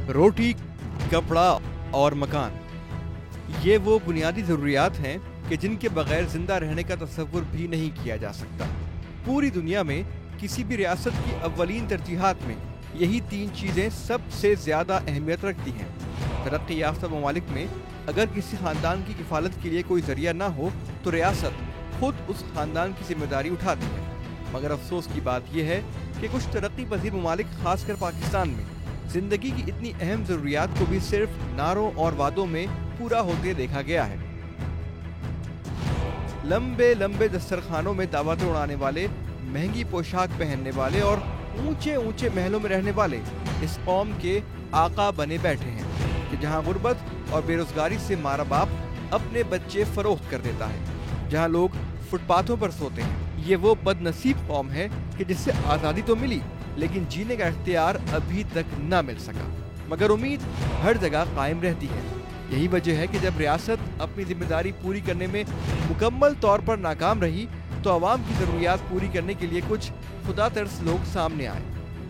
रोटी, कपड़ा और मकान, ये वो बुनियादी ज़रूरियात हैं कि जिनके बगैर जिंदा रहने का तसव्वुर भी नहीं किया जा सकता। पूरी दुनिया में किसी भी रियासत की अव्वलीन तरजीहात में यही 3 चीज़ें सबसे ज़्यादा अहमियत रखती हैं। तरक्की याफ्ता ममालिक में अगर किसी ख़ानदान की किफ़ालत के लिए कोई ज़रिया ना हो तो रियासत खुद उस ख़ानदान की जिम्मेदारी उठाती है। मगर अफसोस की बात यह है कि कुछ तरक्की पजीर ममालिक खासकर पाकिस्तान में ज़िंदगी की इतनी अहम ज़रूरियात को भी सिर्फ नारों और वादों में पूरा होते देखा गया है। लंबे लंबे दस्तरखानों में दावतें उड़ाने वाले, महंगी पोशाक पहनने वाले और ऊंचे ऊंचे महलों में रहने वाले इस कौम के आका बने बैठे हैं कि जहां गुर्बत और बेरोजगारी से मारा बाप अपने बच्चे फरोख्त कर देता है, जहां लोग फुटपाथों पर सोते हैं। ये वो बदनसीब कौम है कि जिससे आज़ादी तो मिली लेकिन जीने का इख्तियार अभी तक ना मिल सका, मगर उम्मीद हर जगह कायम रहती है। यही वजह है कि जब रियासत अपनी जिम्मेदारी पूरी करने में मुकम्मल तौर पर नाकाम रही तो अवाम की ज़रूरियात पूरी करने के लिए कुछ खुदा तर्स लोग सामने आए,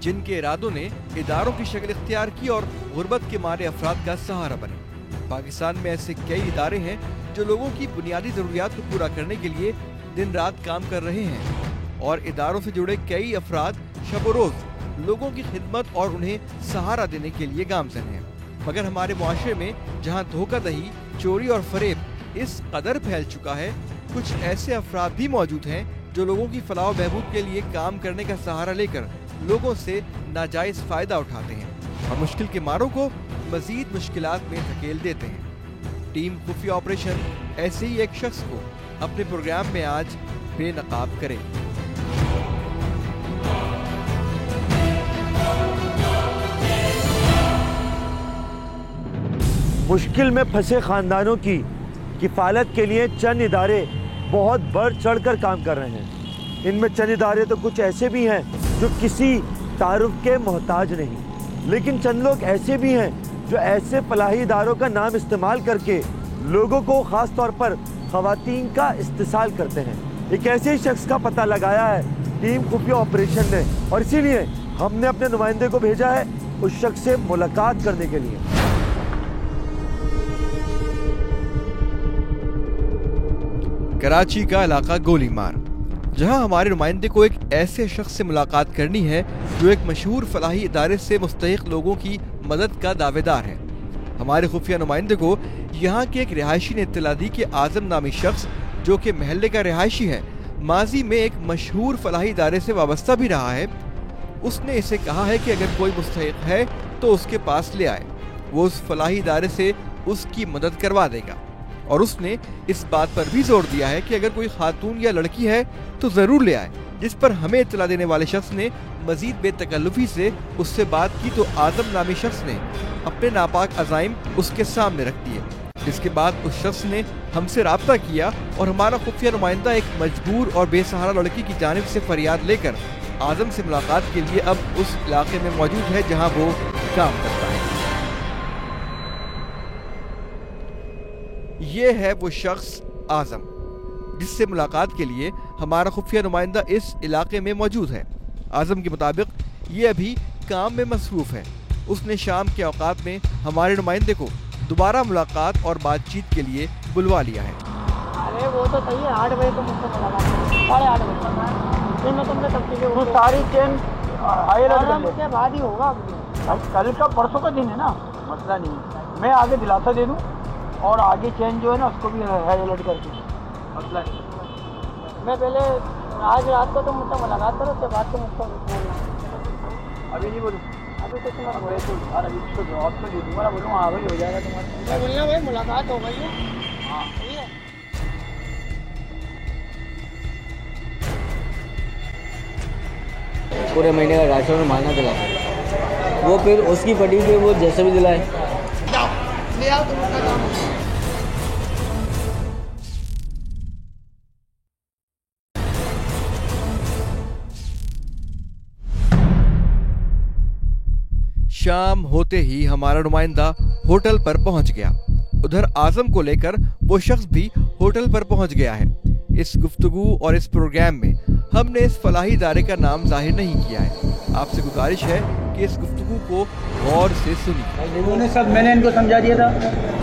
जिनके इरादों ने इदारों की शक्ल इख्तियार की और गुर्बत के मारे अफराद का सहारा बने। पाकिस्तान में ऐसे कई इदारे हैं जो लोगों की बुनियादी ज़रूरियात को पूरा करने के लिए दिन रात काम कर रहे हैं और इदारों से जुड़े कई अफराद शब रोज़ लोगों की खिदमत और उन्हें सहारा देने के लिए गामज़न हैं। मगर हमारे मुआशरे में जहां धोखाधड़ी, चोरी और फरेब इस कदर फैल चुका है, कुछ ऐसे अफराद भी मौजूद हैं जो लोगों की फलाह बहबूद के लिए काम करने का सहारा लेकर लोगों से नाजायज फायदा उठाते हैं और मुश्किल के मारों को मजीद मुश्किलात में धकेल देते हैं। टीम खुफिया ऑपरेशन ऐसे ही एक शख्स को अपने प्रोग्राम में आज बेनकाब करे। मुश्किल में फंसे खानदानों की किफ़ालत के लिए चंद इदारे बहुत बढ़ चढ़ कर काम कर रहे हैं। इनमें चंद इदारे तो कुछ ऐसे भी हैं जो किसी तारुफ के मोहताज नहीं, लेकिन चंद लोग ऐसे भी हैं जो ऐसे फलाही इदारों का नाम इस्तेमाल करके लोगों को ख़ास तौर पर ख़वातीन का इस्तेसाल करते हैं। एक ऐसे ही शख्स का पता लगाया है टीम खुफिया ऑपरेशन ने और इसीलिए हमने अपने नुमाइंदे को भेजा है उस शख्स से मुलाकात करने के लिए। कराची का इलाका गोलीमार, जहां हमारे नुमाइंदे को एक ऐसे शख्स से मुलाकात करनी है जो एक मशहूर फलाही इदारे से मुस्तहिक लोगों की मदद का दावेदार है। हमारे खुफिया नुमाइंदे को यहाँ के एक रिहायशी ने इत्तला दी कि आजम नामी शख्स जो कि महल्ले का रिहायशी है, माजी में एक मशहूर फलाही इदारे से वाबस्ता भी रहा है। उसने इसे कहा है कि अगर कोई मुस्तहिक है तो उसके पास ले आए, वो उस फलाही इदारे से उसकी मदद करवा देगा। और उसने इस बात पर भी जोर दिया है कि अगर कोई खातून या लड़की है तो ज़रूर ले आए, जिस पर हमें इत्तला देने वाले शख्स ने मजीद बेतकल्लुफ़ी से उससे बात की तो आज़म नामी शख्स ने अपने नापाक अज़ाइम उसके सामने रख दिए, जिसके बाद उस शख्स ने हमसे रब्ता किया और हमारा खुफिया नुमाइंदा एक मजबूर और बेसहारा लड़की की जानिब से फरियाद लेकर आज़म से मुलाकात के लिए अब उस इलाके में मौजूद है जहाँ वो काम करता है। ये है वो शख्स आज़म जिससे मुलाकात के लिए हमारा खुफिया नुमाइंदा इस इलाके में मौजूद है। आज़म के मुताबिक ये अभी काम में मसरूफ़ है। उसने शाम के औकात में हमारे नुमाइंदे को दोबारा मुलाकात और बातचीत के लिए बुलवा लिया है। अरे वो तो सही है, 8 बजे तो मुझसे मुलाकात, 8:30 बजे फिर मैं तुमसे तब चीज़ें वो सारी चेन के बाद ही होगा। कल का परसों का दिन है ना, मसला नहीं, मैं आगे दिलासा दे दूँ और आगे चेंज जो है ना उसको भी हाई अलर्ट करके मसला नहीं। मैं पहले आज रात को तो मुझसे मुलाकात करो, उसके बाद तो मुझको बोलना। अभी नहीं बोलूँ, अभी कुछ मत बोले तो यार, अभी उसको जवाब तो दे दूँगा, बोलूँ हाँ भाई हो जाएगा तुम्हारा। मैं बोलना भाई मुलाकात हो गई है। हाँ ठीक है। पूरे महीने का राशन मांगना दिला, वो फिर उसकी पड़ी पे वो जैसे भी दिलाए। ले आओ तुम अपना काम। शाम होते ही हमारा नुमाइंदा होटल पर पहुंच गया। उधर आजम को लेकर वो शख्स भी होटल पर पहुंच गया है। इस गुफ्तगू और इस प्रोग्राम में हमने इस फलाही इदारे का नाम जाहिर नहीं किया है। आपसे गुजारिश है की इस गुफ्तगू को गौर से सुनिए। इन्होंने सब, मैंने इनको समझा दिया था,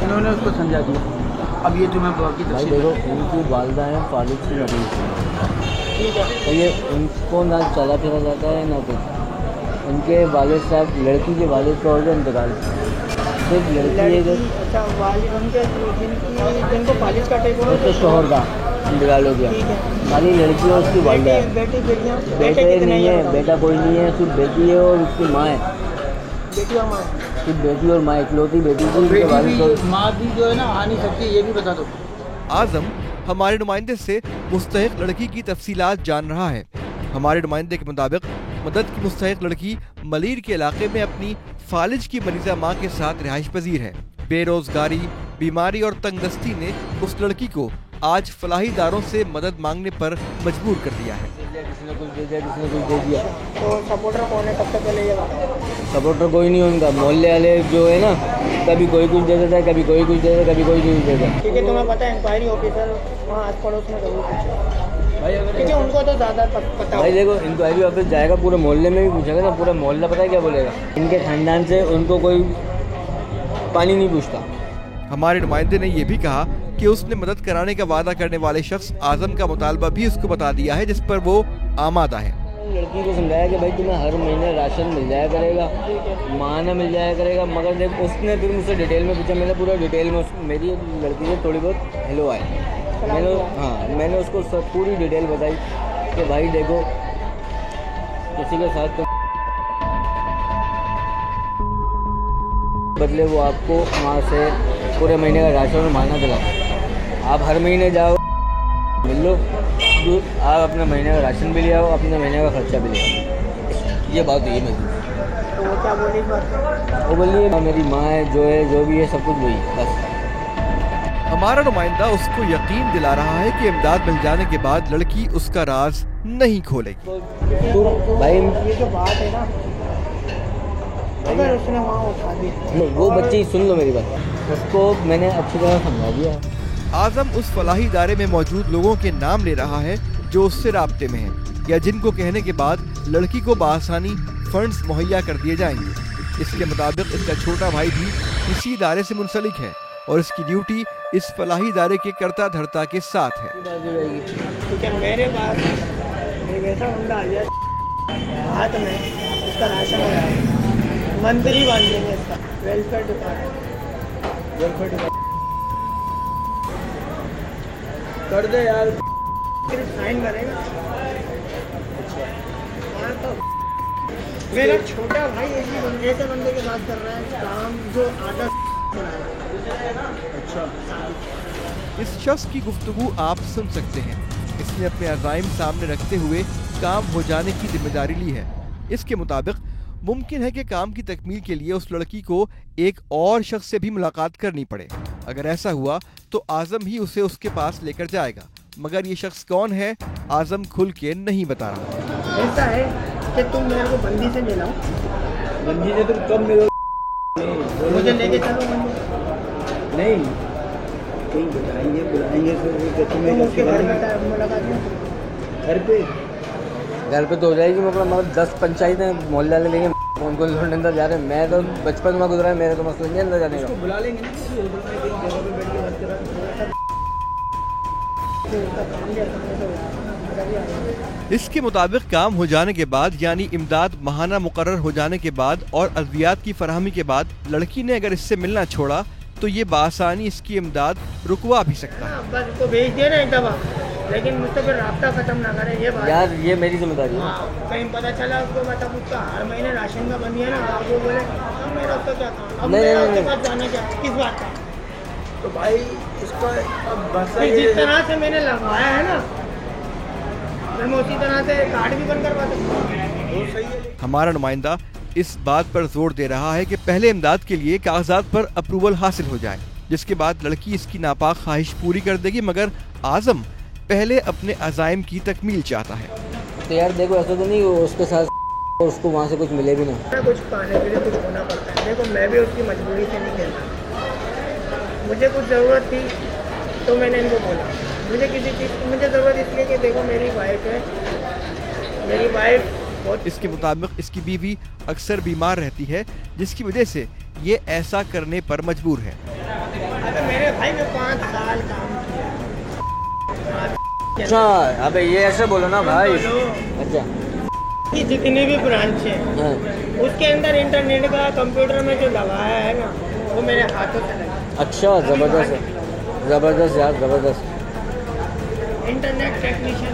इन्होंने उसको समझा दिया। अब ये तुम्हें बाकी भाई देखो, इनकी वालदा है फालिद की नबी, ठीक है। तो ये उनको ना चला फिरा जाता है ना कुछ। उनके वालिद साहब, लड़की के वालिद का और इंतकाल, सिर्फ लड़की है अच्छा, वालिद उनके जिनको फालिद का टेक तो शोहर का इंतकाल हो गया, खाली लड़की और उसकी वालदा है। बेटी बेटियाँ बेटे नहीं है, बेटा कोई नहीं है, सिर्फ बेटी है और उसकी माँ है। बेटी और माँ, सिर्फ बेटी और माँ, इकलौती बेटी थी, उसके वालिद को माँ भी जो है ना आ नहीं सकती, ये भी बता दो। आजम हमारे नुमाइंदे से मुस्तहिक लड़की की तफसीलात जान रहा है। हमारे नुमाइंदे के मुताबिक मदद की मुस्तहिक लड़की मलीर के इलाके में अपनी फालिज की मरीजा माँ के साथ रिहाइश पजीर है। बेरोजगारी, बीमारी और तंगदस्ती ने उस लड़की को आज फलाही दारों से मदद मांगने पर मजबूर कर दिया है। किसी ने कुछ दे दिया, किसी ने कुछ दे दिया। तो सपोर्टर कौन है, कब तक चलेगा? सपोर्टर कोई नहीं उनका, मोहल्ले वाले जो है ना, कभी कोई कुछ दे देता है, कभी कोई कुछ दे देता है, कभी कोई कुछ देता है। क्योंकि तुम्हें पता है इंक्वायरी ऑफिसर वहाँ आस पड़ोस में जरूर पूछे, क्योंकि उनको तो ज़्यादा पता भाई देखो, इंक्वायरी ऑफिस जाएगा, पूरे मोहल्ले में भी पूछेगा ना, पूरा मोहल्ला पता है क्या बोलेगा। इनके खानदान से उनको कोई पानी नहीं पूछता। हमारे नुमाइंदे ने यह भी कहा कि उसने मदद कराने का वादा करने वाले शख्स आजम का मुतालबा भी उसको बता दिया है, जिस पर वो आमादा है। लड़की को समझाया कि भाई तुम्हें हर महीने राशन मिल जाया करेगा, माना मिल जाया करेगा, मगर देख उसने फिर मुझसे डिटेल में पूछा। मैंने पूरा डिटेल में मेरी लड़की से थोड़ी बहुत हेलो आए, मैंने उसको सब पूरी डिटेल बताई कि भाई देखो, किसी के साथ तो बदले वो आपको वहाँ से पूरे महीने का राशन और माना दिलाए। आप हर महीने जाओ, मिल लो, आप अपने महीने का राशन भी ले आओ, अपने महीने का खर्चा भी ले आओ। ये बात है मेरी। तो वो क्या बोली इस बात पे? वो बोलिए मेरी माँ है, जो भी है सब कुछ वही बस। हमारा नुमाइंदा उसको यकीन दिला रहा है कि इमदाद मिल जाने के बाद लड़की उसका राज नहीं खोलेगी। तो भाई ये जो बात है ना, अगर उसने वहाँ उठा दी, वो बच्ची सुन लो मेरी बात, उसको मैंने अच्छी तरह समझा दिया। आजम उस फलाही इदारे में मौजूद लोगों के नाम ले रहा है जो उससे राब्ते में हैं या जिनको कहने के बाद लड़की को बआसानी फंड्स मुहैया कर दिए जाएंगे। इसके मुताबिक इसका छोटा भाई भी इसी इदारे से मुंसलिक है और इसकी ड्यूटी इस फलाही इदारे के कर्ता धर्ता के साथ है। क्योंकि मेरे पास एक ऐसा बंदा आ गया हाथ में, इसका राशन हो रहा है, मंत्री बन देंगे इसका, वेलफेयर डिपार्टमेंट कर दे यार, सिर्फ साइन करेगा। हाँ तो मेरा छोटा भाई ऐसे बंदे के साथ कर रहा है काम जो आधा अच्छा। इस शख्स की गुफ्तगू आप सुन सकते हैं। इसने अपने अज़ाइम सामने रखते हुए काम हो जाने की जिम्मेदारी ली है। इसके मुताबिक मुमकिन है कि काम की तकमील के लिए उस लड़की को एक और शख्स से भी मुलाकात करनी पड़े। अगर ऐसा हुआ तो आजम ही उसे उसके पास लेकर जाएगा, मगर ये शख्स कौन है आजम खुल के नहीं बता रहा। ऐसा है कि तुम मेरे को बंदी से मिलाओ, बंदी से तुम कब मिलो? मुझे लेके चलो बंदी। नहीं बुलाएंगे तुम उसके घर में मुलाकात घर पे तो हो जाएगी, मगर 10 पंचायतें मोहल्ले वाले लेंगे, कौन कौन लोग अंदर जा रहे हैं। मैं तो बचपन में गुजरा है, मेरे तो मसला नहीं अंदर जाने का। बुला लेंगे इसके मुताबिक काम हो जाने के बाद यानी इमदाद माहाना मुकर्रर हो जाने के बाद और अद्वियात की फराहमी के बाद लड़की ने अगर इससे मिलना छोड़ा तो ये बासानी इसकी इमदाद रुकवा भी सकता है। बस इसको भेज दिया ना एक दफा, लेकिन मुझसे फिर रास्ता खत्म ना करे, ये बात यार ये मेरी जिम्मेदारी है। हाँ, कहीं पता चला उसको, मतलब उसका हर महीने राशन का बन गया ना, अब वो बोले अब मेरा उसका क्या काम, अब मेरा उसके पास जाना क्या, किस बात का। तो भाई इसको अब बस जिस तरह से मैंने लगवाया है ना, फिर मैं उसी तरह से कार्ड भी बन करवा सकता हूँ। सही है। हमारा नुमाइंदा इस बात पर जोर दे रहा है कि पहले इमदाद के लिए कागजात पर अप्रूवल हासिल हो जाए, जिसके बाद लड़की इसकी नापाक ख्वाहिश पूरी कर देगी, मगर आजम पहले अपने अज़ाइम की तकमील चाहता है। तो यार देखो, ऐसा तो नहीं उसके साथ उसको वहाँ से कुछ मिले भी ना, कुछ पाने के लिए कुछ होना पड़ता है। देखो मैं भी उसकी मजबूरी से नहीं खेलता, मुझे कुछ ज़रूरत थी तो मैंने इनको बोला, मुझे किसी चीज़ की मुझे ज़रूरत इसलिए कि देखो मेरी वाइफ है, मेरी वाइफ इसके मुताबिक इसकी बीवी अक्सर बीमार रहती है, जिसकी वजह से ये ऐसा करने पर मजबूर है। मेरे भाई में 5 साल काम किया। अच्छा, अबे ये ऐसे बोलो ना भाई। अच्छा, कि जितनी भी ब्रांच है हाँ। उसके अंदर इंटरनेट का कंप्यूटर में जो लगाया है ना, वो मेरे हाथों से लगा। अच्छा, जबरदस्त है, जबरदस्त यार, जबरदस्त। Internet technician.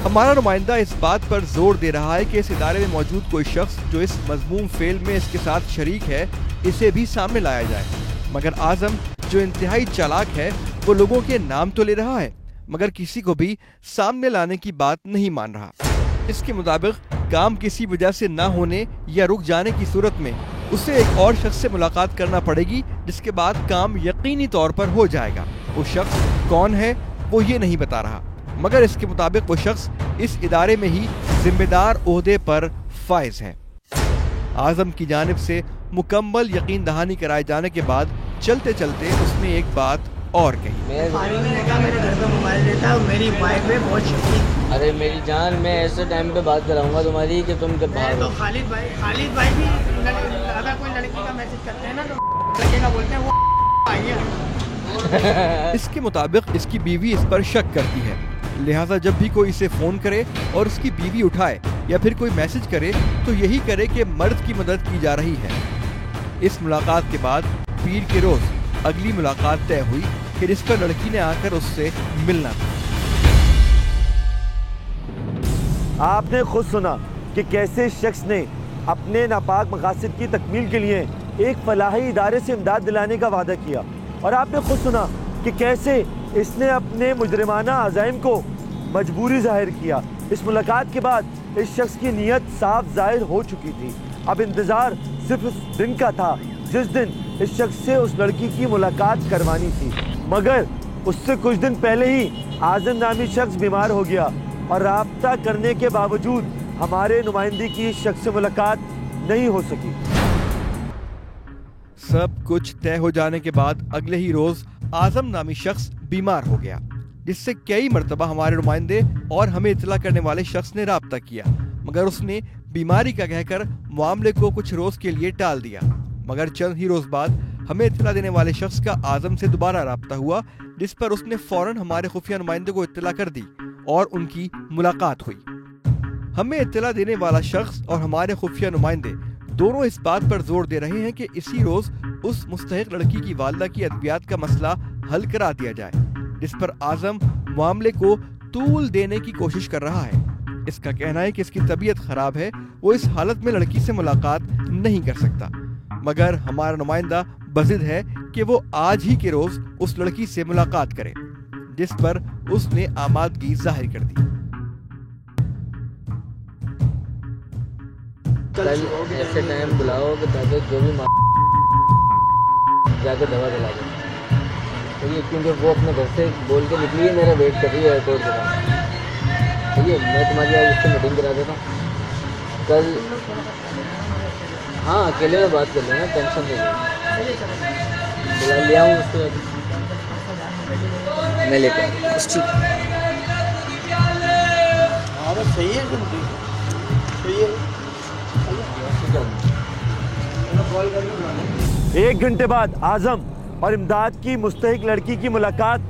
हमारा नुमाइंदा इस बात पर जोर दे रहा है कि इस इदारे में मौजूद कोई शख्स जो इस मजमूम फेल में इसके साथ शरीक है, इसे भी सामने लाया जाए। मगर आजम जो इंतहाई चालाक है, वो लोगों के नाम तो ले रहा है, मगर किसी को भी सामने लाने की बात नहीं मान रहा। इसके मुताबिक काम किसी वजह से ना होने या रुक जाने की सूरत में उसे एक और शख्स से मुलाकात करना पड़ेगी, जिसके बाद काम यकीनी तौर पर हो जाएगा। वो शख्स कौन है वो ये नहीं बता रहा, मगर इसके मुताबिक वो शख्स इस इदारे में ही जिम्मेदार ओहदे पर फाइज है। आजम की जानिब से मुकम्मल यकीन दहानी कराए जाने के बाद चलते चलते उसने एक बात और कही। मेरे घर पे मोबाइल देता है, मेरी वाइफ है बहुत शकीन। अरे मेरी जान, मैं ऐसे टाइम पे बात कराऊंगा तुम्हारी कि तुम जब बाहर तो खालिद भाई भी अगर कोई लड़की का मैसेज करते हैं ना तो लड़के का बोलते हैं वो आई है। इसके मुताबिक इसकी बीवी इस पर शक करती है, लिहाजा जब भी कोई इसे फोन करे और उसकी बीवी उठाए या फिर कोई मैसेज करे तो यही करे कि मर्द की मदद की जा रही है। इस मुलाकात के बाद पीर के रोज अगली मुलाकात तय हुई कि जिस पर लड़की ने आकर उससे मिलना था। आपने खुद सुना कि कैसे शख्स ने अपने नापाक मकासद की तकमील के लिए एक फलाही इदारे से इमदाद दिलाने का वादा किया, और आपने खुद सुना कि कैसे इसने अपने मुजरिमाना अज़ाइम को मजबूरी जाहिर किया। इस मुलाकात के बाद इस शख्स की नीयत साफ जाहिर हो चुकी थी। अब इंतज़ार सिर्फ उस दिन का था जिस दिन इस शख्स से उस लड़की की मुलाकात करवानी थी, मगर उससे कुछ दिन पहले ही आज़म नामी शख्स बीमार हो गया और राब्ता करने के बावजूद हमारे नुमाइंदे की इस शख्स से मुलाकात नहीं हो सकी। सब कुछ तय हो जाने के बाद अगले ही रोज आजम नामी शख्स बीमार हो गया, जिससे कई मरतबा हमारे नुमाइंदे और हमें इतला करने वाले शख्स ने राब्ता किया, मगर उसने बीमारी का कहकर मामले को कुछ रोज के लिए टाल दिया। मगर चंद ही रोज बाद हमें इतला देने वाले शख्स का आजम से दोबारा राब्ता हुआ, जिस पर उसने फौरन हमारे खुफिया नुमाइंदे को इत्तला कर दी और उनकी मुलाकात हुई। हमें इत्तला देने वाला शख्स और हमारे खुफिया नुमाइंदे दोनों इस बात पर जोर दे रहे हैं कि इसी रोज उस मुस्तहिक लड़की की वालिदा की अद्वियात का मसला हल करा दिया जाए, जिस पर आजम मामले को तूल देने की कोशिश कर रहा है। इसका कहना है कि इसकी तबीयत खराब है, वो इस हालत में लड़की से मुलाकात नहीं कर सकता, मगर हमारा नुमाइंदा बज़िद है कि वो आज ही के रोज उस लड़की से मुलाकात करे, जिस पर उसने आमादगी जाहिर कर दी। कल ऐसे टाइम बुलाओ कि ताकि जो भी जाकर दवा दिला दो, ठीक है, क्योंकि वो अपने घर से बोल के निकली है, मेरा वेट कर रही है एयरपोर्ट के पास, ठीक है। मैं तुम्हारी आज उससे मीटिंग करा देता हूँ कल। हाँ, अकेले में बात कर लेना, टेंशन नहीं लेना, बुला लिया हूँ उसको, मैं लेकर हाँ बस सही है, सही है। 1 घंटे बाद आजम और इमदाद की मुस्तहिक लड़की की मुलाकात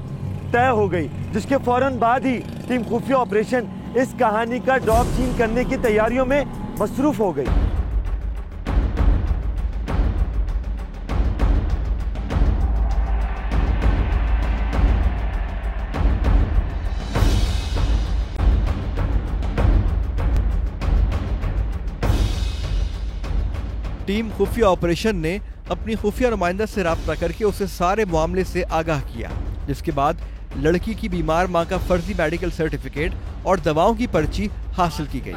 तय हो गई, जिसके फौरन बाद ही टीम खुफिया ऑपरेशन इस कहानी का ड्रॉप सीन करने की तैयारियों में मसरूफ हो गई। टीम खुफिया ऑपरेशन ने अपनी खुफिया नुमाइंदा से राब्ता करके उसे सारे मामले से आगाह किया, जिसके बाद लड़की की बीमार मां का फर्जी मेडिकल सर्टिफिकेट और दवाओं की पर्ची हासिल की गई।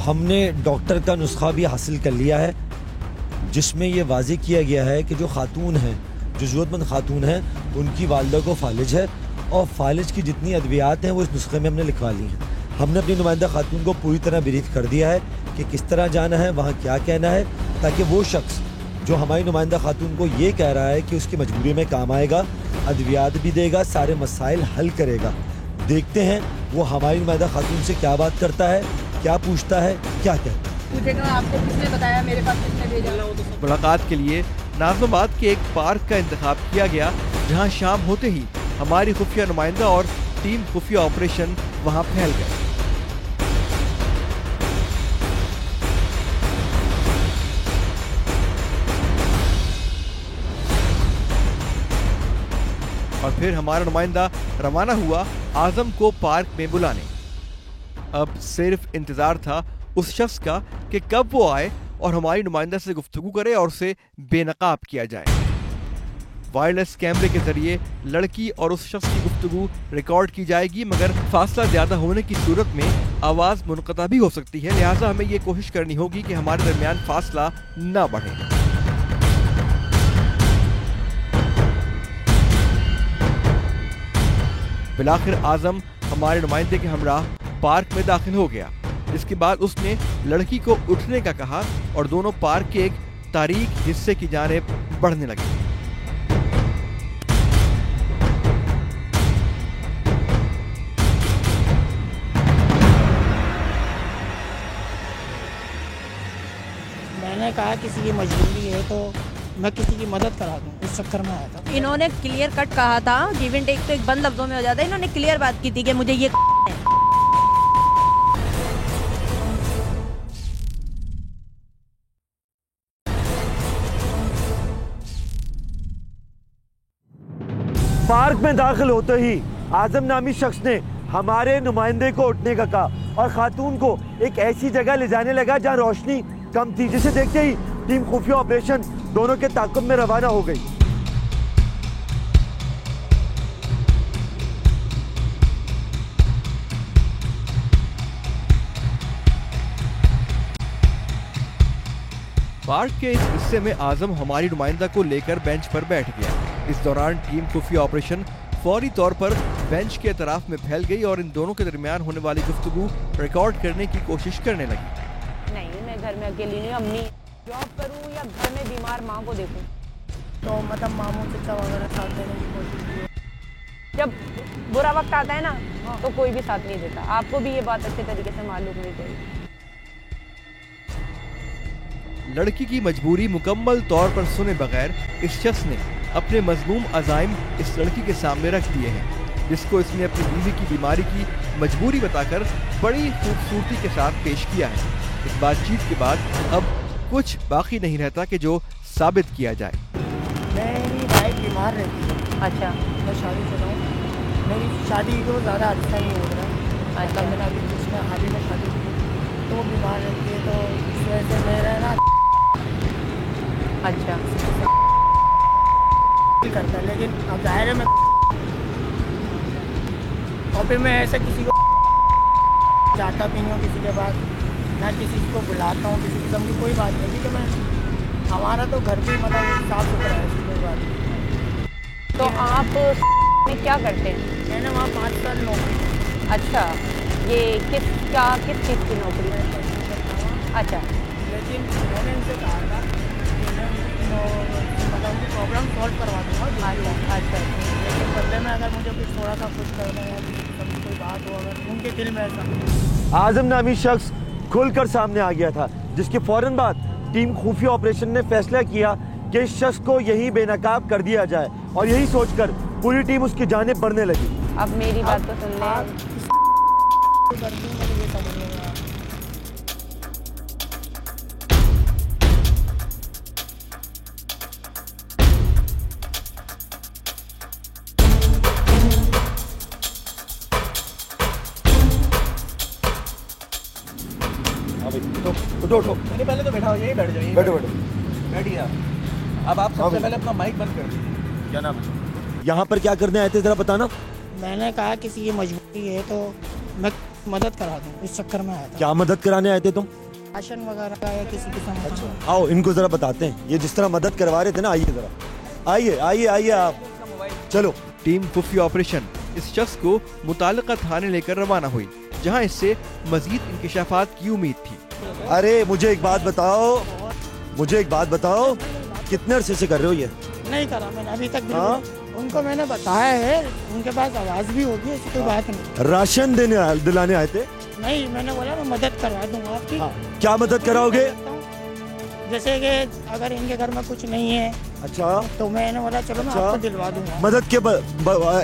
हमने डॉक्टर का नुस्खा भी हासिल कर लिया है, जिसमें यह वाज़ेह किया गया है कि जो खातून हैं, जो ज़रूरतमंद खातून हैं, उनकी वालिदा को फालिज है, और फालिज की जितनी अद्वियात हैं वो इस नुस्खे में हमने लिखवा ली हैं। हमने अपनी नुमाइंदा खातून को पूरी तरह ब्रीफ कर दिया है कि किस तरह जाना है, वहाँ क्या कहना है, ताकि वो शख्स जो हमारी नुमाइंदा खातून को ये कह रहा है कि उसकी मजबूरी में काम आएगा, अद्वियात भी देगा, सारे मसाइल हल करेगा, देखते हैं वो हमारी नुमाइंदा खातून से क्या बात करता है, क्या पूछता है, क्या कहता है। पूछेगा आपको किसने बताया, मेरे पास किसने भेजा। मुलाकात के लिए नाज़िमाबाद के एक पार्क का इंतखाब किया गया, जहां शाम होते ही हमारी खुफिया नुमाइंदा और टीम खुफिया ऑपरेशन वहां फैल गए। और फिर हमारा नुमाइंदा रवाना हुआ आजम को पार्क में बुलाने। अब सिर्फ इंतजार था उस शख्स का कि कब वो आए और हमारी नुमाइंदा से गुफ्तगू करे और उसे बेनकाब किया जाए। वायरलेस कैमरे के जरिए लड़की और उस शख्स की गुफ्तगू रिकॉर्ड की जाएगी, मगर फासला ज्यादा होने की सूरत में आवाज मुनक़ता भी हो सकती है, लिहाजा हमें ये कोशिश करनी होगी कि हमारे दरमियान फासला ना बढ़े। बिलाखिर आजम हमारे नुमाइंदे के हमराह पार्क में दाखिल हो गया, जिसके बाद उसने लड़की को उठने का कहा और दोनों पार्क के एक तारीक हिस्से की जानिब बढ़ने लगे। मैंने कहा किसी की मजबूरी है तो मैं किसी की मदद करा दूं, इस चक्कर में आया था। इन्होंने क्लियर कट कहा था, गिव एंड टेक तो एक बंद लफ्जों में हो जाता है। इन्होंने क्लियर बात की थी कि मुझे ये पार्क में दाखिल होते ही आजम नामी शख्स ने हमारे नुमाइंदे को उठने का कहा और खातून को एक ऐसी जगह ले जाने लगा जहां रोशनी कम थी, जिसे देखते ही टीम खुफिया ऑपरेशन दोनों के ताक़ुब में रवाना हो गई। पार्क के इस हिस्से में आजम हमारी नुमाइंदा को लेकर बेंच पर बैठ गया। इस दौरान टीम खुफिया ऑपरेशन फौरी तौर पर बेंच के तरफ में फैल गई और इन दोनों के दरमियान होने वाली गुफ्तगू रिकॉर्ड करने की कोशिश करने लगी। नहीं, मैं घर में अकेली नहीं, अम्मी जॉब करूं या घर में बीमार माँ को देखूं, तो मतलब मामू चिट्टा वगैरह साथ देने की कोशिश की। जब बुरा वक्त आता है ना तो कोई भी साथ नहीं देता। आपको भी ये बात अच्छे तरीके से मालूम नहीं चाहिए। लड़की की मजबूरी मुकम्मल तौर पर सुने बगैर इस शख्स ने अपने मजमूम अज़ाइम इस लड़की के सामने रख दिए हैं, जिसको इसने अपनी बीवी की बीमारी की मजबूरी बताकर बड़ी खूबसूरती के साथ पेश किया है। इस बातचीत के बाद अब कुछ बाकी नहीं रहता कि जो साबित किया जाए। मेरी वाइफ बीमार रहती है। अच्छा, मैं शादीशुदा हूँ। मेरी शादी को ज़्यादा अच्छा नहीं हो रहा है। मतलब मैंने अभी बीच में हाल ही में शादी की तो वो बीमार रहती है, तो इस वजह से मेरा ना अच्छा करता है। लेकिन अब जाहिर है मैं और फिर मैं ऐसे किसी को जाता भी नहीं हूँ किसी के पास, ना किसी को बुलाता हूँ, किसी किस्म की कोई बात नहीं। क्योंकि मैं हमारा तो घर भी मतलब साफ सुथरा है, ऐसी कोई बात नहीं। तो आप में क्या करते हैं? मैंने वहाँ 5 साल नौकरी। अच्छा, ये किस चीज़ की नौकरी है? अच्छा, लेकिन मैंने इनसे कहा था कि मैं मतलब उनकी प्रॉब्लम सॉल्व करवा दूँगा। अच्छा, लेकिन बदले में अगर मुझे कुछ थोड़ा सा कुछ करना है, कभी कोई बात हो, अगर उनके दिल में ऐसा। आजम नामी शख्स खुलकर सामने आ गया था, जिसके फौरन बाद टीम खुफिया ऑपरेशन ने फैसला किया कि इस शख्स को यही बेनकाब कर दिया जाए और यही सोचकर पूरी टीम उसकी जानिब बढ़ने लगी। अब मेरी बात तो सुन लें। करती हूँ, मुझे ये समझ नहीं आ रहा। उठो नहीं, पहले तो बैठा हो, यही बैठ जाइए। बैठो बैठिए आप। अब आप सबसे पहले अपना माइक बंद कर दीजिए। क्या नाम है? यहाँ पर क्या करने आए थे जरा बताना। मैंने कहा किसी की मजबूरी है तो मैं मदद करा दूँ, इस चक्कर में आया था। क्या मदद कराने आए थे तुम? राशन वगैरह का या किसी किस्म का। आओ इनको जरा बताते हैं, ये जिस तरह मदद करवा रहे थे ना, आइए जरा, आइए आप चलो। टीम खुफिया ऑपरेशन इस शख्स को मुताल्लिका थाने लेकर रवाना हुई, जहां इससे मजीद इंकिशाफात की उम्मीद थी। अरे मुझे एक बात बताओ, कितने अरसे से कर रहे हो ये? नहीं करा मैंने अभी तक। हाँ? उनको मैंने बताया है, उनके पास आवाज़ भी होगी, ऐसी कोई बात नहीं। राशन दिलाने आए थे? नहीं, मैंने बोला मैं मदद करवा दूंगा आपकी। हाँ, क्या मदद कराओगे? जैसे कि अगर इनके घर में कुछ नहीं है, अच्छा, तो मैंने बोला चलो मैं आपको दिलवा दूंगा। मदद के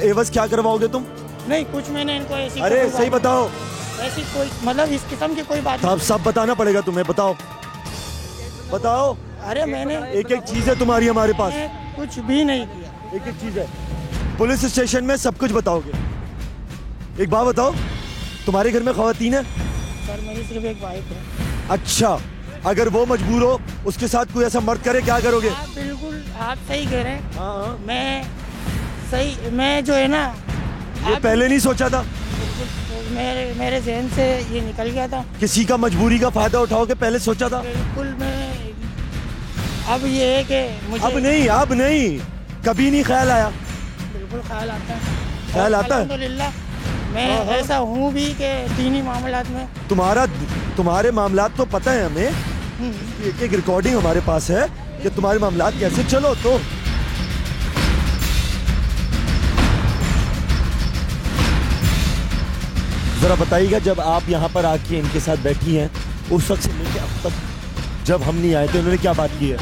एवज क्या करवाओगे तुम? नहीं, कुछ मैंने इनको ऐसी अरे सही बताओ, ऐसी कोई मतलब इस किस्म की कोई बात अब सब बताना पड़ेगा तुम्हें, बताओ बताओ। अरे मैंने एक एक चीज है तुम्हारी हमारे पास, कुछ भी नहीं किया। एक एक चीज है। पुलिस स्टेशन में सब कुछ बताओगे। एक बात बताओ, तुम्हारे घर में खवातीन है? सर मेरी सिर्फ एक वाइफ है। अच्छा, अगर वो मजबूर हो, उसके साथ कोई ऐसा मर्द करे, क्या करोगे? आप बिल्कुल आप सही कह रहे हैं। हाँ, मैं जो है ना, ये पहले नहीं सोचा था? मेरे ज़हन से ये निकल गया था। किसी का मजबूरी का फायदा उठाओगे, पहले सोचा था? बिल्कुल। मैं अब ये है कि मुझे अब नहीं, कभी नहीं ख्याल आया? बिल्कुल ख्याल आता है। ख्याल आता है? अल्हम्दुलिल्लाह मैं ऐसा हूँ भी कि दीनी मामलात में। तुम्हारे मामलात तो पता है हमें, एक रिकॉर्डिंग हमारे पास है कि तुम्हारे मामलात कैसे। चलो तो जरा बताइएगा, जब आप यहाँ पर आके इनके साथ बैठी हैं, उस वक्त से लेके अब तक जब हम नहीं आए थे, उन्होंने क्या बात की है?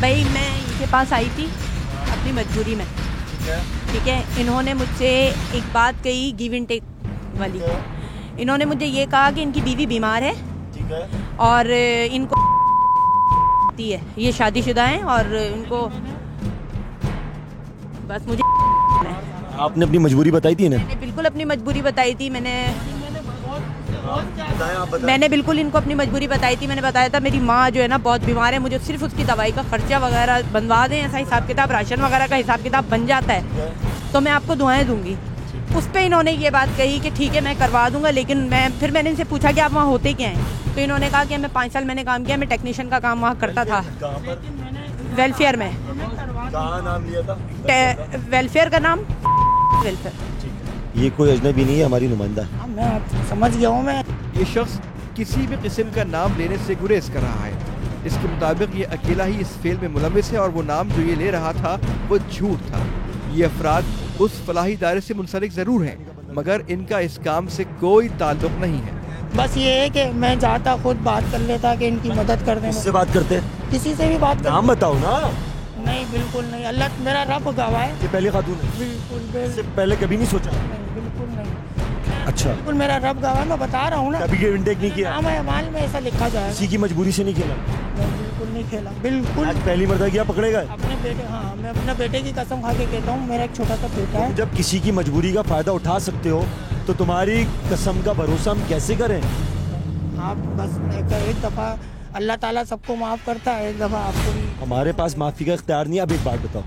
भाई मैं इनके पास आई थी अपनी मजबूरी में, ठीक है। इन्होंने मुझसे एक बात कही, गिव एंड टेक वाली। इन्होंने मुझे ये कहा कि इनकी बीवी बीमार है, ठीक है, और इनको है, ये शादीशुदा हैं और इनको बस मुझे आपने अपनी मजबूरी बताई थी इन्हें? मैंने बिल्कुल अपनी मजबूरी बताई थी। मैंने बिल्कुल इनको अपनी मजबूरी बताई थी। मैंने बताया था मेरी माँ जो है ना बहुत बीमार है, मुझे सिर्फ उसकी दवाई का खर्चा वगैरह बनवा दें, ऐसा हिसाब किताब, राशन वगैरह का हिसाब किताब बन जाता है तो मैं आपको दुआएं दूंगी। उस पर इन्होंने ये बात कही कि ठीक है मैं करवा दूंगा, लेकिन मैंने इनसे पूछा कि आप वहाँ होते क्या हैं, तो इन्होंने कहा कि मैं 5 साल मैंने काम किया, मैं टेक्नीशियन का काम वहाँ करता था। वेलफेयर में। कहाँ नाम लिया था? वेलफेयर का नाम वेलफेयर। ये कोई अजनबी नहीं है, हमारी नुमाइंदा है। मैं समझ गया हूँ। मैं ये शख्स किसी भी किस्म का नाम लेने से गुरेज कर रहा है। इसके मुताबिक ये अकेला ही इस फेल में मुलविस है और वो नाम जो ये ले रहा था वो झूठ था। ये अफराद उस फलाही इदारे से मुंसलिक ज़रूर हैं, मगर इनका इस काम से कोई ताल्लुक नहीं है। बस ये है कि मैं जाता खुद बात कर लेता कि इनकी मदद कर दें। किससे बात करते? किसी से भी बात कर। नाम बताओ ना। नहीं बिल्कुल नहीं, अल्लाह मेरा रब गवाह है। ये पहली खातून है? बिल्कुल इससे पहले कभी नहीं सोचा? नहीं, बिल्कुल नहीं। अच्छा, बिल्कुल मेरा रब गवाह है, मैं बता रहा हूँ ना। कभी इनटेक नहीं किया? नाम अमाल में ऐसा लिखा जाए। किसी की मजबूरी से नहीं खेला? बिल्कुल नहीं खेला, बिल्कुल। आज पहली मर्दा गया पकड़े गए? अपने बेटे, हाँ मैं अपने बेटे की कसम खा के कहता हूँ, मेरा एक छोटा सा बेटा है। जब किसी की मजबूरी का फायदा उठा सकते हो तो तुम्हारी कसम का भरोसा हम कैसे करें? आप बस एक दफ़ा, अल्लाह ताला सबको माफ़ करता है, एक दफ़ा आपको भी। हमारे पास माफी का इख्तियार नहीं। अब एक बात बताओ,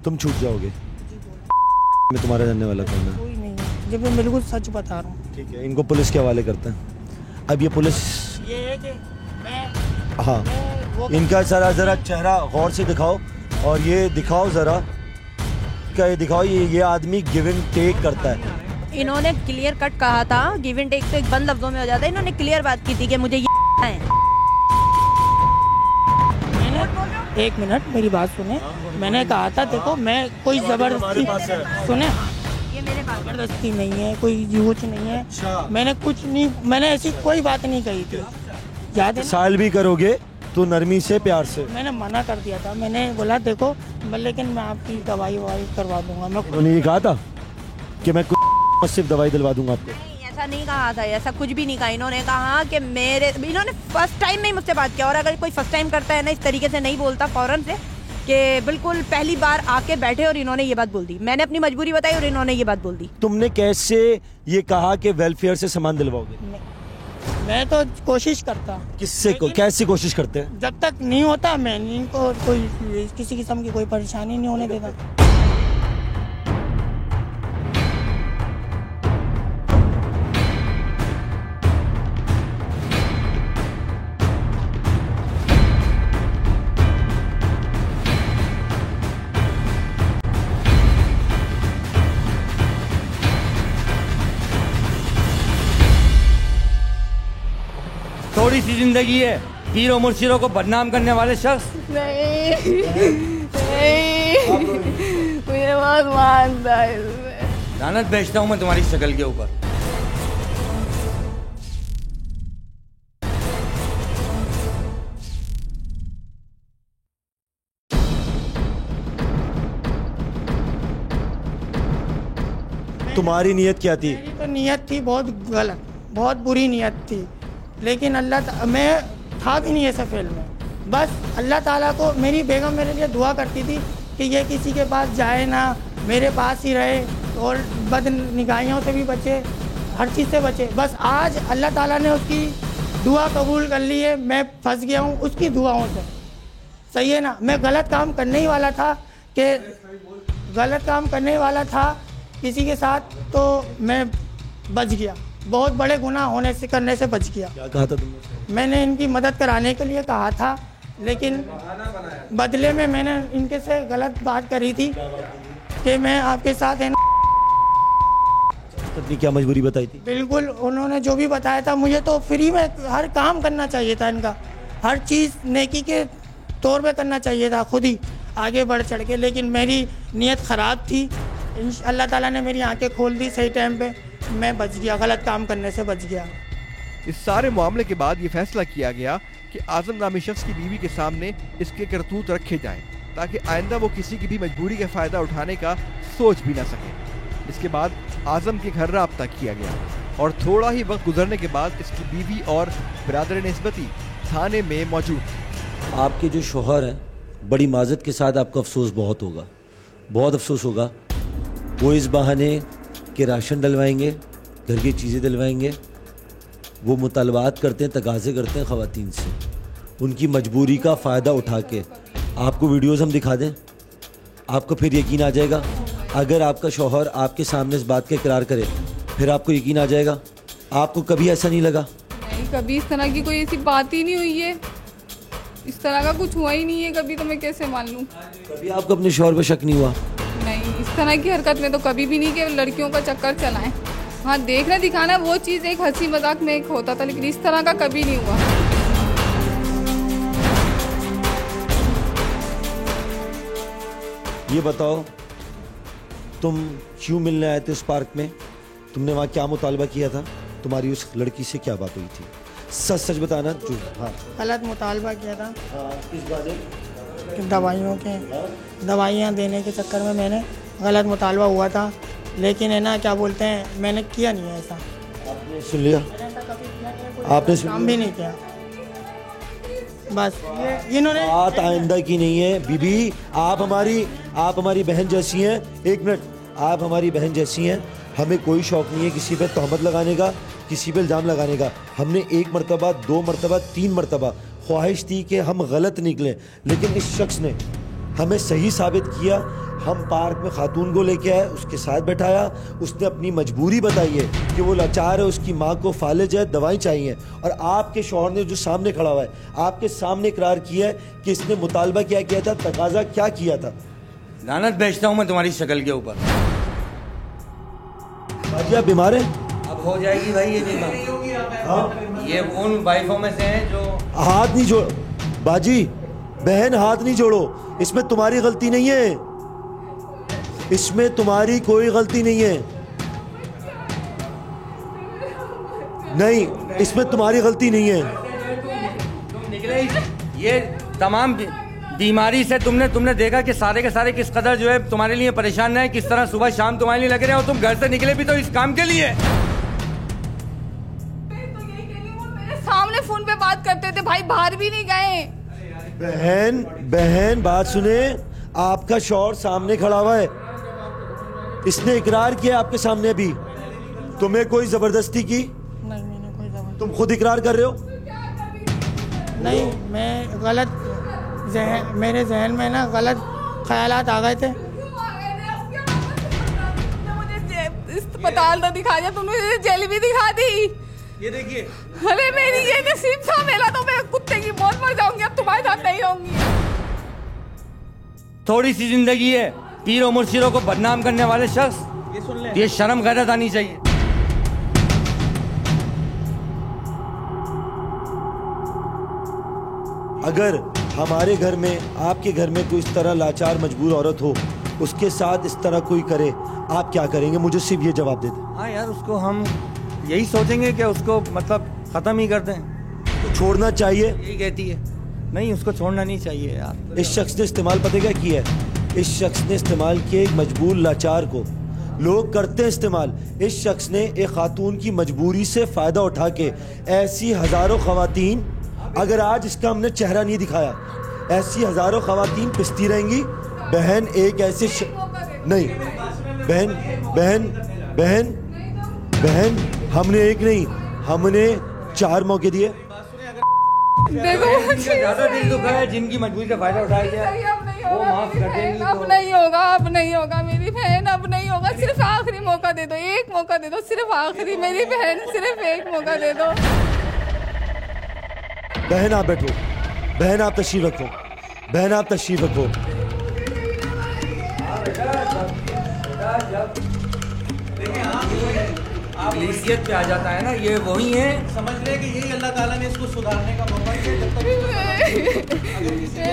तुम छूट जाओगे? मैं तुम्हारा जानने वाला कौन है? कोई नहीं है, जब मैं बिल्कुल सच बता रहा हूँ। ठीक है, इनको पुलिस के हवाले करते हैं। अब ये पुलिस, ये है कि हाँ, इनका जरा चेहरा गौर से दिखाओ और ये दिखाओ जरा, क्या ये दिखाओ, ये आदमी गिव एंड टेक करता है। इन्होंने क्लियर कट कहा था, गिव एंड टेक तो एक बंद लफ्जों में हो जाता है। इन्होंने क्लियर बात की थी कि मुझे ये है। एक मिनट मेरी बात सुने। मैंने कहा था देखो मैं कोई जबरदस्ती, सुने, ये मेरे पास जबरदस्ती नहीं है, कोई यूज नहीं है, मैंने कुछ नहीं, मैंने ऐसी कोई बात नहीं कही थी, याद है? साल भी करोगे तो नरमी से, प्यार से। मैंने मना कर दिया था, मैंने बोला देखो लेकिन मैं आपकी दवाई ववाई करवा दूंगा। मैं उन्होंने ये कहा था कि मैं सिर्फ दवाई दिलवा दूंगा आपको? नहीं, ऐसा नहीं कहा था, ऐसा कुछ भी नहीं कहा। इन्होंने कहा कि इन्होंने फर्स्ट टाइम में ही मुझसे बात किया, और अगर कोई फर्स्ट टाइम करता है ना इस तरीके से नहीं बोलता फौरन से, कि बिल्कुल पहली बार आके बैठे और इन्होंने ये बात बोल दी। मैंने अपनी मजबूरी बताई और इन्होंने ये बात बोल दी। तुमने कैसे ये कहा कि वेलफेयर से सामान दिलवाओगे? मैं तो कोशिश करता। किससे कैसे कोशिश करते हैं? जब तक नहीं होता मैं इनको कोई किसी किस्म की कोई परेशानी नहीं होने देता। थोड़ी सी जिंदगी है, पीरों मुर्शिदों को बदनाम करने वाले शख्स। नहीं, मुझे मुझे बहुत मानता है इसमें। लानत भेजता हूँ मैं तुम्हारी शक्ल के ऊपर। तुम्हारी नीयत क्या थी? मेरी तो नीयत थी बहुत गलत, बहुत बुरी नीयत थी, लेकिन मैं था भी नहीं ऐसा फेल में। बस अल्लाह ताला को, मेरी बेगम मेरे लिए दुआ करती थी कि ये किसी के पास जाए ना, मेरे पास ही रहे और बद निगाहियों से भी बचे, हर चीज़ से बचे। बस आज अल्लाह ताला ने उसकी दुआ कबूल कर ली है, मैं फंस गया हूँ उसकी दुआओं से। सही है ना? मैं गलत काम करने ही वाला था किसी के साथ, तो मैं बच गया, बहुत बड़े गुनाह होने से करने से बच गया। क्या कहा था तुमने? मैंने इनकी मदद कराने के लिए कहा था, लेकिन बदले में मैंने इनके से गलत बात करी थी कि मैं आपके साथ है। अपनी क्या मजबूरी बताई थी? बिल्कुल, उन्होंने जो भी बताया था, मुझे तो फ्री में हर काम करना चाहिए था, इनका हर चीज़ नेकी के तौर पे करना चाहिए था, खुद ही आगे बढ़ चढ़ के, लेकिन मेरी नीयत ख़राब थी। अल्लाह ताला ने मेरी आंखें खोल दी सही टाइम पे, मैं बच गया, गलत काम करने से बच गया। इस सारे मामले के बाद ये फैसला किया गया कि आज़म नामी शख्स की बीवी के सामने इसके करतूत रखे जाएं, ताकि आइंदा वो किसी की भी मजबूरी का फ़ायदा उठाने का सोच भी ना सके। इसके बाद आज़म के घर राब्ता किया गया और थोड़ा ही वक्त गुजरने के बाद इसकी बीवी और बिरादर निस्बती थाने में मौजूद थी। आपके जो शोहर हैं, बड़ी माजत के साथ आपको अफसोस बहुत होगा, बहुत अफसोस होगा। वो इस बहाने के राशन डलवाएंगे, घर की चीज़ें डलवाएंगे, वो मुतालबात करते हैं, तगाज़े करते हैं ख़वातीन से, उनकी मजबूरी का फ़ायदा उठा के। आपको वीडियोज़ हम दिखा दें, आपको फिर यकीन आ जाएगा। अगर आपका शौहर आपके सामने इस बात का इकरार करे, फिर आपको यकीन आ जाएगा। आपको कभी ऐसा नहीं लगा? नहीं, कभी इस तरह की कोई ऐसी बात ही नहीं हुई है, इस तरह का कुछ हुआ ही नहीं है कभी, तो मैं कैसे मान लूँ? कभी आपको अपने शौहर पर शक नहीं हुआ? नहीं, इस तरह की हरकत में तो कभी भी नहीं कि लड़कियों का चक्कर चलाएं। हाँ, देखना दिखाना वो चीज़ एक हंसी मजाक में एक होता था, लेकिन इस तरह का कभी नहीं हुआ। ये बताओ, तुम क्यों मिलने आए थे उस पार्क में? तुमने वहाँ क्या मुतालबा किया था? तुम्हारी उस लड़की से क्या बात हुई थी? सच सच बताना। हाँ, गलत मुतालबा किया था। किस बात है? दवाइयाँ देने के चक्कर में मैंने गलत मुतालबा हुआ था, लेकिन है ना, क्या बोलते हैं, मैंने किया नहीं है ऐसा। आपने सुन लिया? आपने काम भी नहीं किया, बस ये इन्होंने। बात आइंदा की नहीं है बीबी, आप हमारी बहन जैसी हैं। एक मिनट, आप हमारी बहन जैसी हैं। हमें कोई शौक़ नहीं है किसी पे तहमत लगाने का, किसी पे इल्ज़ाम लगाने का। हमने 1 मरतबा, 2 मरतबा, 3 मरतबा ख्वाहिश थी कि हम गलत निकलें, लेकिन इस शख्स ने हमें सही साबित किया। हम पार्क में खातून को लेके आए, उसके साथ बैठाया, उसने अपनी मजबूरी बताई है कि वो लाचार है, उसकी माँ को फालिज है, दवाएं चाहिए, और आपके शौहर ने जो सामने खड़ा हुआ है, आपके सामने इकरार किया है कि इसने मुतालबा क्या किया था, तकाजा क्या किया था। लानत भेजता हूँ मैं तुम्हारी शक्ल के ऊपर। बाजी, आप बीमार हैं? अब हो जाएगी भाई ये बीमार। हाँ? ये उन वाइफों में से हैं जो हाथ नहीं जोड़। बाजी बहन, हाथ नहीं जोड़ो, इसमें तुम्हारी गलती नहीं है, इसमें तुम्हारी कोई गलती नहीं है। नहीं, इसमें तुम्हारी गलती नहीं है। तुम निकले ये तमाम बीमारी से तुमने देखा कि सारे के सारे किस कदर जो है तुम्हारे लिए परेशान है, किस तरह सुबह शाम तुम्हारे लिए लग रहे हैं, और तुम घर से निकले भी तो इस काम के लिए। सामने फोन पे बात करते थे भाई, बाहर भी नहीं गए। बहन बात सुने, आपका शौहर सामने खड़ा हुआ है, इसने इकरार किया आपके सामने। अभी तुम्हें कोई जबरदस्ती की? नहीं, मैंने कोई जबरदस्ती। तुम खुद इकरार कर रहे हो? नहीं, मैं गलत मेरे जहन में ना गलत ख्यालात आ गए थे। मुझे अस्पताल तो दिखा दिया तुमने, जेल भी दिखा दी। ये देखिए, अरे मेरी ये नसीब था, मेरा तो मैं कुत्ते की मौत मर जाऊंगी, अब तुम्हारे साथ नहीं रहूंगी। थोड़ी सी जिंदगी है, पीरों मुर्शिदों को बदनाम करने वाले शख्स, ये सुन ले। ये शर्म गैरत आनी चाहिए। अगर हमारे घर में, आपके घर में कोई इस तरह लाचार मजबूर औरत हो उसके साथ इस तरह कोई करे, आप क्या करेंगे? मुझे सिर्फ ये जवाब दे दें। हाँ यार, उसको हम यही सोचेंगे कि उसको मतलब ख़त्म ही कर दें। तो छोड़ना चाहिए, यही कहती है। नहीं, उसको छोड़ना नहीं चाहिए यार। इस शख्स ने इस्तेमाल पता क्या किया है? इस शख्स ने इस्तेमाल किया एक मजबूर लाचार को। लोग करते हैं इस्तेमाल। इस शख्स ने एक खातून की मजबूरी से फ़ायदा उठा के ऐसी हज़ारों ख़वातीन, अगर आज इसका हमने चेहरा नहीं दिखाया, ऐसी हज़ारों ख़वातीन पिसती रहेंगी। बहन एक ऐसे नहीं, बहन बहन बहन बहन हमने एक नहीं, हमने 4 मौके दिए। देखो ज़्यादा दिल दुखा है, जिनकी मजबूरी का फ़ायदा उठाया गया वो माफ कर देंगी। अब नहीं होगा, अब नहीं होगा मेरी बहन, अब नहीं होगा। सिर्फ आखिरी मौका दे दो, एक मौका दे दो, सिर्फ आखिरी। मेरी बहन, सिर्फ एक मौका दे दो। बहन आप बैठो, बहन आप तशरीफ रखो, बहन आप तशरीफ रखो। इक्लिसियत पे आ जाता है ना, ये वही है। समझ ले कि यही अल्लाह ताला ने इसको सुधारने का मौका दिया। जब तक अगर किसी के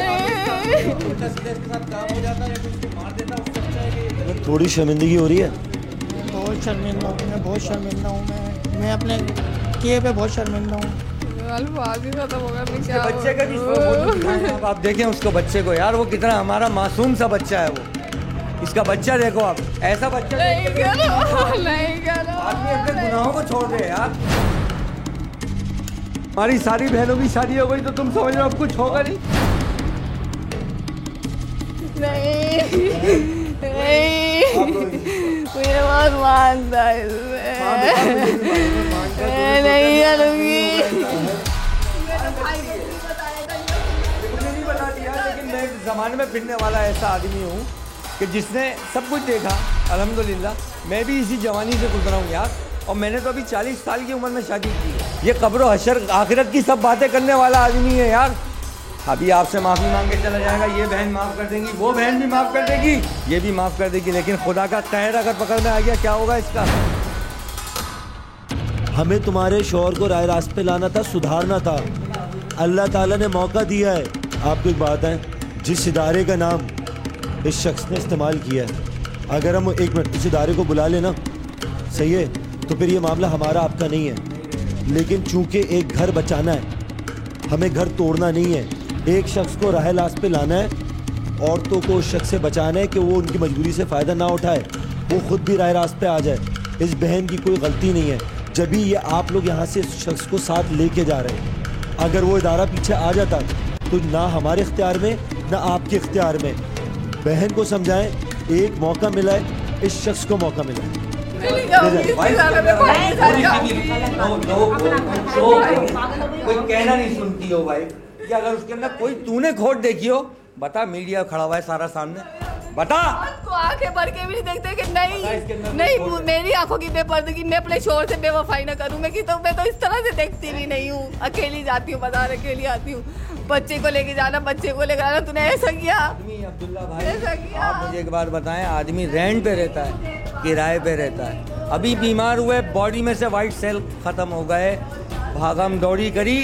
उल्टा सीधा इसके साथ काम हो जाता है या फिर उसको मार देता, उससे अच्छा है कि थोड़ी शर्मिंदगी हो रही है। बहुत शर्मिंदा हूँ मैं, बहुत शर्मिंदा हूँ मैं अपने किए पे बहुत शर्मिंदा हूँ। अल्फाज ही खत्म हो गया। मैं क्या बच्चे का भी आप देखें उसको, बच्चे को यार, वो कितना हमारा मासूम सा बच्चा है वो। इसका बच्चा देखो आप, ऐसा बच्चा नहीं करो, नहीं करो। आदमी अपने गुनाहों को छोड़ दे यार। हमारी सारी बहनों की शादी हो गई तो तुम समझ लो अब कुछ होगा नहीं। मुझे बहुत मानता है नहीं करूँगी। नहीं बता दिया, लेकिन मैं ज़माने में फिरने वाला ऐसा आदमी हूँ कि जिसने सब कुछ देखा। अल्हम्दुलिल्लाह मैं भी इसी जवानी से गुजरा हूँ यार, और मैंने तो अभी 40 साल की उम्र में शादी की है। ये कब्र हशर आखिरत की सब बातें करने वाला आदमी है यार। अभी आपसे माफ़ी मांग के चला जाएगा, ये बहन माफ़ कर देगी, वो बहन भी माफ़ कर देगी, ये भी माफ़ कर देगी, लेकिन खुदा का कहर अगर पकड़ में आ गया क्या होगा इसका? हमें तुम्हारे शौहर को राह रास्ते पे लाना था, सुधारना था। अल्लाह ताला ने मौका दिया है। आपको एक बात है, जिस इदारे का नाम इस शख्स ने इस्तेमाल किया है, अगर हम एक मिनट इस इदारे को बुला लेना, सही है, तो फिर ये मामला हमारा आपका नहीं है। लेकिन चूंकि एक घर बचाना है, हमें घर तोड़ना नहीं है। एक शख्स को राह रास्ते पे लाना है, औरतों को उस शख्स से बचाना है कि वो उनकी मजबूरी से फ़ायदा ना उठाए, वो खुद भी राह रास्ते पे आ जाए। इस बहन की कोई गलती नहीं है, जब भी ये आप लोग यहाँ से इस शख्स को साथ लेके जा रहे हैं। अगर वो इदारा पीछे आ जाता तो ना हमारे इख्तियार में ना आपके इख्तियार में। बहन को समझाएं, एक मौका मिला है, इस शख्स को मौका मिला है। कोई कहना नहीं सुनती हो भाई, कि अगर उसके अंदर कोई तूने खोट देखी हो, बता। मीडिया खड़ा हुआ है सारा सामने, बता। को आंखें भर के भी नहीं देखते कि नहीं मेरी आंखों की बेपर्दगी, मैं अपने शोर से बेवफाई ना करूं। मैं तो इस तरह से देखती भी नहीं हूँ। अकेली जाती हूँ बाजार, अकेली आती हूँ। बच्चे को लेके जाना, बच्चे को लेकर आना, तूने ऐसा किया? अब्दुल्ला भाई आप मुझे एक बात बताएं, आदमी रेंट पे रहता है, किराए पे रहता है, अभी बीमार हुए, बॉडी में से वाइट सेल खत्म हो गए, भागम दौड़ी करी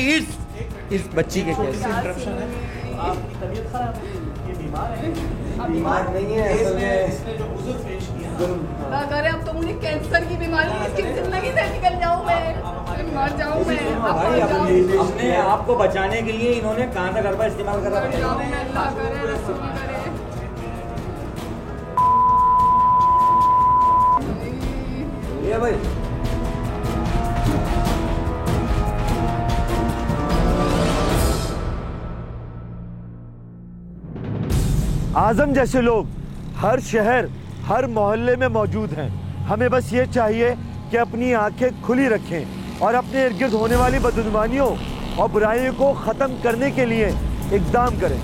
इस बच्ची के केस। बीमार नहीं है असल में, अगर अब तो मुझे कैंसर की बीमारी, इसकी जिंदगी से निकल जाऊं मैं, मर जाऊं मैं। भाई अपने आप को बचाने के लिए इन्होंने कहां तक गरबा इस्तेमाल करा? अल्लाह करे, रसूल करे। ये भाई आजम जैसे लोग हर शहर हर मोहल्ले में मौजूद हैं। हमें बस ये चाहिए कि अपनी आंखें खुली रखें और अपने इर्द गिर्द होने वाली बदगुमानियों और बुराइयों को ख़त्म करने के लिए इक़दाम करें।